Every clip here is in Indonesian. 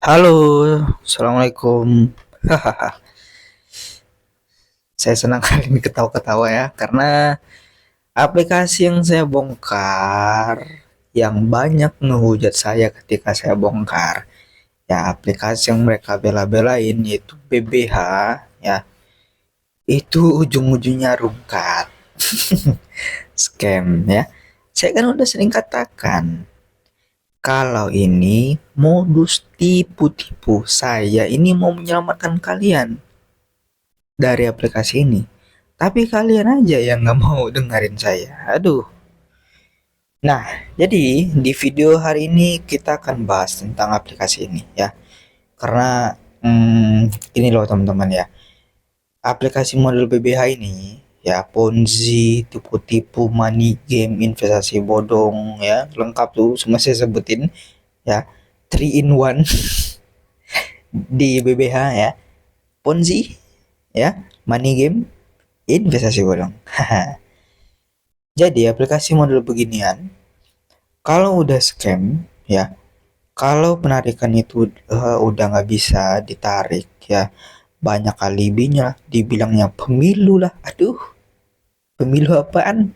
Halo, assalamualaikum. Hahaha. Saya senang kali ini ketawa-ketawa ya, karena aplikasi yang saya bongkar, yang banyak ngehujat saya ketika saya bongkar, ya aplikasi yang mereka bela-belain yaitu BBH, ya itu ujung-ujungnya rungkat, scam ya. Saya kan udah sering katakan, kalau ini modus tipu-tipu, saya ini mau menyelamatkan kalian dari aplikasi ini. Tapi kalian aja yang nggak mau dengerin saya. Aduh. Nah, jadi di video hari ini kita akan bahas tentang aplikasi ini ya. Karena ini loh teman-teman ya. Aplikasi model BBH ini ya Ponzi, tipu-tipu, money game, investasi bodong ya, lengkap tuh semua saya sebutin ya. Three in one di BBH ya. Ponzi ya, money game, investasi bodong. Jadi aplikasi model beginian, kalau udah scam ya, kalau penarikan itu udah nggak bisa ditarik ya, banyak alibinya, dibilangnya pemilu lah. Aduh, pemilu apaan?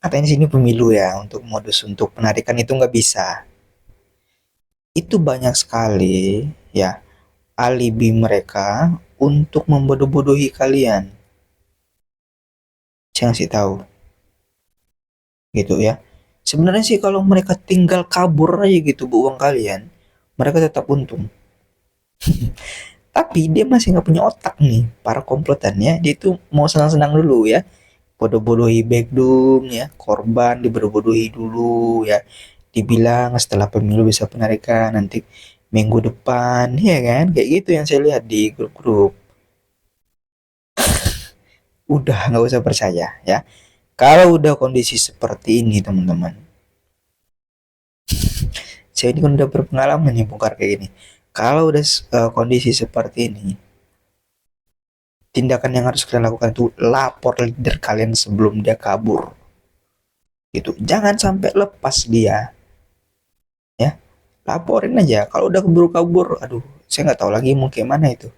Katanya sini pemilu ya, untuk modus untuk penarikan itu nggak bisa. Itu banyak sekali ya alibi mereka untuk membodoh-bodohi kalian. Saya ngasih tahu gitu ya. Sebenarnya sih kalau mereka tinggal kabur aja gitu bu uang kalian, mereka tetap untung. Tapi dia masih nggak punya otak nih, para komplotannya. Dia itu mau senang-senang dulu ya. Bodoh-bodohi backdoor ya, korban dibodoh-bodohi dulu ya. Dibilang setelah pemilu bisa penarikan nanti minggu depan, ya kan? Kayak gitu yang saya lihat di grup-grup. Udah nggak usah percaya ya. Kalau udah kondisi seperti ini teman-teman, saya ini kan udah berpengalaman nih bongkar kayak gini. Kalau udah kondisi seperti ini, tindakan yang harus kalian lakukan itu lapor leader kalian sebelum dia kabur. Gitu. Jangan sampai lepas dia, ya. Laporin aja. Kalau udah keburu kabur, aduh, saya nggak tahu lagi mau kayak mana itu.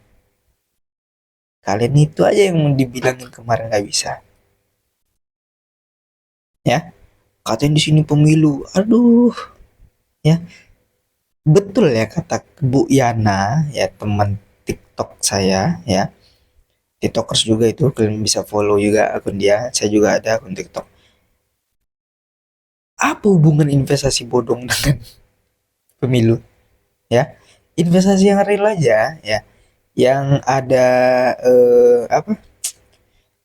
Kalian itu aja yang dibilangin kemarin nggak bisa, ya. Katanya di sini pemilu, aduh, ya. Betul ya kata Bu Yana, ya teman TikTok saya, ya. TikTokers juga itu kalian bisa follow juga akun dia. Saya juga ada akun TikTok. Apa hubungan investasi bodong dengan pemilu? Ya, investasi yang real aja, ya, yang ada apa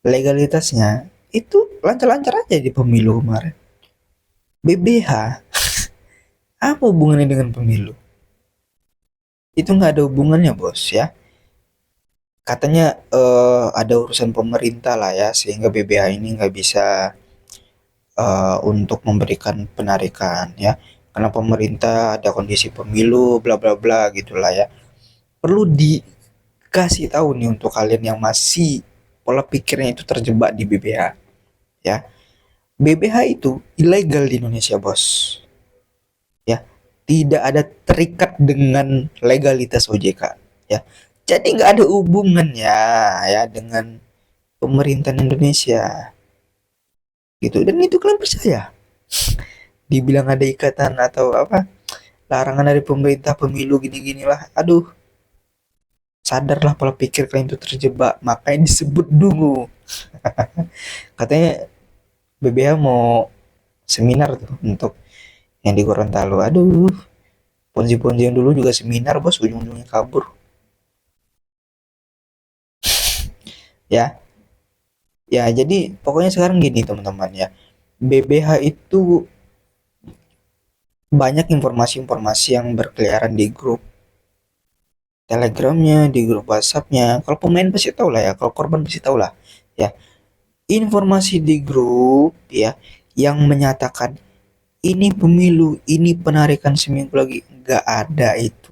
legalitasnya itu lancar-lancar aja di pemilu kemarin. BBH apa hubungannya dengan pemilu? Itu nggak ada hubungannya bos ya. Katanya ada urusan pemerintah lah ya, sehingga BBH ini nggak bisa untuk memberikan penarikan ya, karena pemerintah ada kondisi pemilu bla bla bla gitulah ya. Perlu dikasih tahu nih untuk kalian yang masih pola pikirnya itu terjebak di BBH ya. BBH itu ilegal di Indonesia bos ya, tidak ada terikat dengan legalitas OJK ya, jadi nggak ada hubungannya ya dengan pemerintahan Indonesia gitu. Dan itu kalian percaya dibilang ada ikatan atau apa larangan dari pemerintah pemilu gini-gini lah. Aduh, sadarlah pola pikir kalian itu terjebak, makanya disebut dulu. Katanya BBH mau seminar tuh untuk yang di Gorontalo. Aduh, ponzi-ponzi yang dulu juga seminar bos, ujung-ujungnya kabur. Ya, ya jadi pokoknya sekarang gini teman-teman ya. BBH itu banyak informasi-informasi yang berkeliaran di grup Telegramnya, di grup WhatsAppnya. Kalau pemain pasti tahu lah ya, kalau korban pasti tahu lah ya. Informasi di grup ya yang menyatakan ini pemilu, ini penarikan seminggu lagi, nggak ada itu.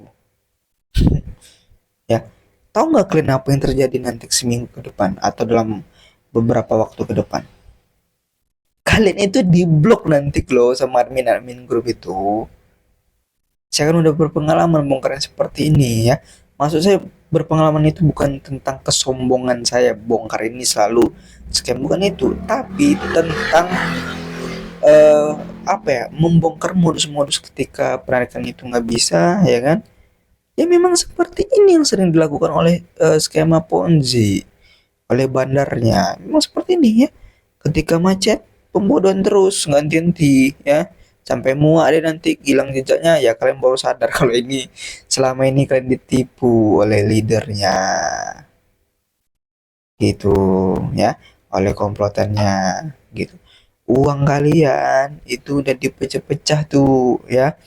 Ya, tahu nggak kalian apa yang terjadi nanti seminggu ke depan atau dalam beberapa waktu ke depan? Kalian itu diblok nanti loh sama admin-admin grup itu. Saya kan udah berpengalaman bongkar yang seperti ini ya. Maksud saya berpengalaman itu bukan tentang kesombongan saya bongkar ini selalu scam, bukan itu, tapi tentang eh apa ya, membongkar modus-modus ketika penarikan itu nggak bisa, ya kan? Ya memang seperti ini yang sering dilakukan oleh skema Ponzi oleh bandarnya. Memang seperti ini ya. Ketika macet, pembodohan terus ganti-ganti ya. Sampai muak deh nanti hilang jejaknya, ya kalian baru sadar kalau ini selama ini kalian ditipu oleh leadernya gitu ya, oleh komplotannya gitu. Uang kalian itu udah dipecah-pecah tuh ya,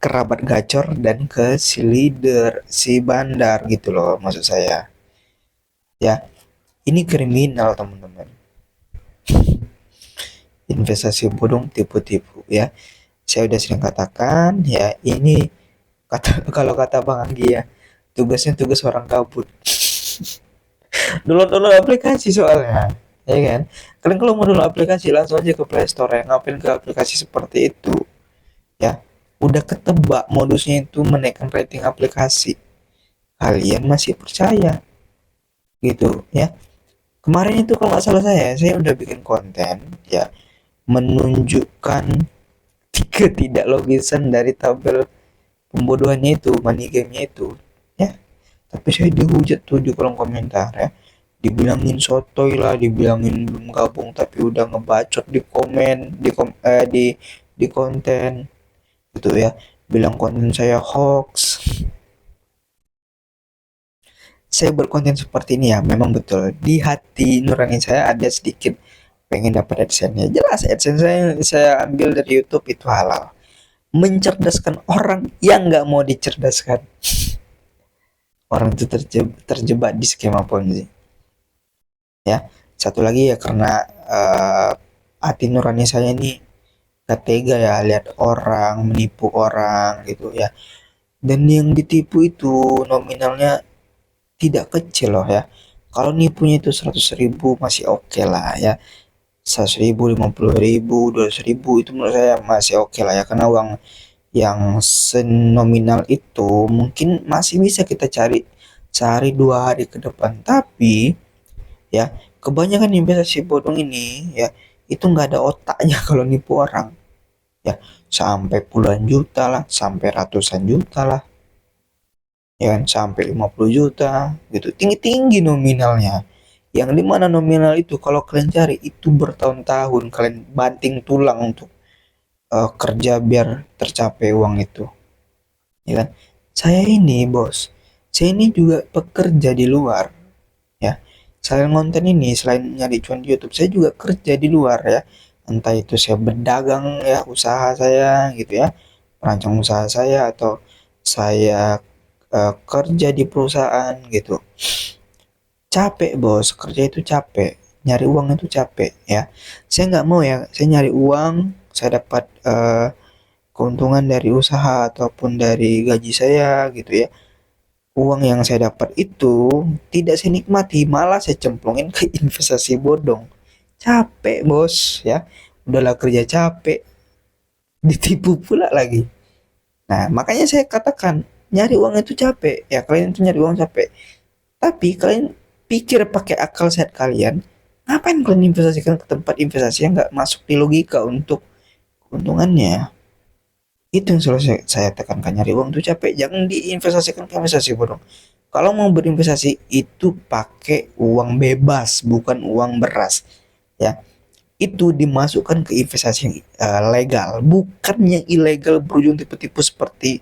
kerabat gacor dan ke si leader, si bandar gitu loh maksud saya. Ya, ini kriminal teman-teman. Investasi bodong, tipu-tipu ya. Saya udah sering katakan ya, ini kata kalau kata Bang Anggi ya, tugasnya tugas orang kabut. Download aplikasi soalnya, ya kan? Kalian kalau mau download aplikasi langsung aja ke Play Store ya, ngapain ke aplikasi seperti itu ya. Udah ketebak modusnya itu menaikkan rating aplikasi, kalian masih percaya gitu ya. Kemarin itu kalau nggak salah saya udah bikin konten ya, menunjukkan tiga tidak logisan dari tabel pembodohannya itu, money game-nya itu ya. Tapi saya dihujat tuh di kolom komentar ya, dibilangin sotoy lah, dibilangin belum gabung, tapi udah ngebacot di komen, di konten gitu ya, bilang konten saya hoax. Saya berkonten seperti ini ya, memang betul di hati nurani saya ada sedikit pengen dapat AdSense-nya. Jelas AdSense saya ambil dari YouTube, itu halal. Mencerdaskan orang yang nggak mau dicerdaskan. Orang itu terjebak di skema Ponzi. Ya, satu lagi ya, karena hati nurani saya ini gak tega ya lihat orang menipu orang gitu ya. Dan yang ditipu itu nominalnya tidak kecil loh ya. Kalau nipunya itu 100.000 masih oke lah ya. 100.000, 50.000, 200.000 itu menurut saya masih oke lah ya, karena uang yang senominal itu mungkin masih bisa kita cari sehari 2 hari ke depan. Tapi ya, kebanyakan investasi bodong ini ya, itu nggak ada otaknya kalau nipu orang ya. Sampai puluhan juta lah, sampai ratusan juta lah, ya kan, sampai 50 juta gitu, tinggi-tinggi nominalnya, yang dimana nominal itu kalau kalian cari itu bertahun-tahun kalian banting tulang untuk kerja biar tercapai uang itu, ya kan. Saya ini bos, saya ini juga pekerja di luar ya. Selain konten ini, selain nyari cuan di YouTube, saya juga kerja di luar ya. Entah itu saya berdagang ya, usaha saya gitu ya, merancang usaha saya, atau saya kerja di perusahaan gitu. Capek bos, kerja itu capek, nyari uang itu capek ya. Saya nggak mau ya, saya nyari uang, saya dapat keuntungan dari usaha ataupun dari gaji saya gitu ya. Uang yang saya dapat itu tidak saya nikmati, malah saya cemplungin ke investasi bodong. Capek bos ya, udahlah kerja capek, ditipu pula lagi. Nah makanya saya katakan, nyari uang itu capek ya, kalian itu nyari uang capek. Tapi kalian pikir pakai akal sehat kalian, ngapain kalian investasikan ke tempat investasi yang nggak masuk di logika untuk keuntungannya. Itu yang selalu saya tekankan, nyari uang itu capek, jangan diinvestasikan ke investasi bodong. Kalau mau berinvestasi itu pakai uang bebas, bukan uang beras ya. Itu dimasukkan ke investasi yang legal, bukan yang ilegal berujung tipu-tipu seperti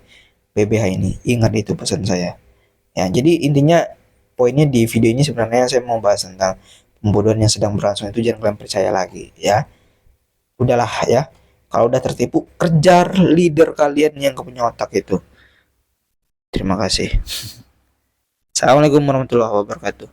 BBH ini. Ingat itu pesan saya ya. Jadi intinya, poinnya di video ini sebenarnya saya mau bahas tentang pembodohan yang sedang berlangsung itu, jangan kalian percaya lagi ya. Udahlah ya, kalau udah tertipu, kejar leader kalian yang punya otak itu. Terima kasih. Assalamualaikum warahmatullahi wabarakatuh.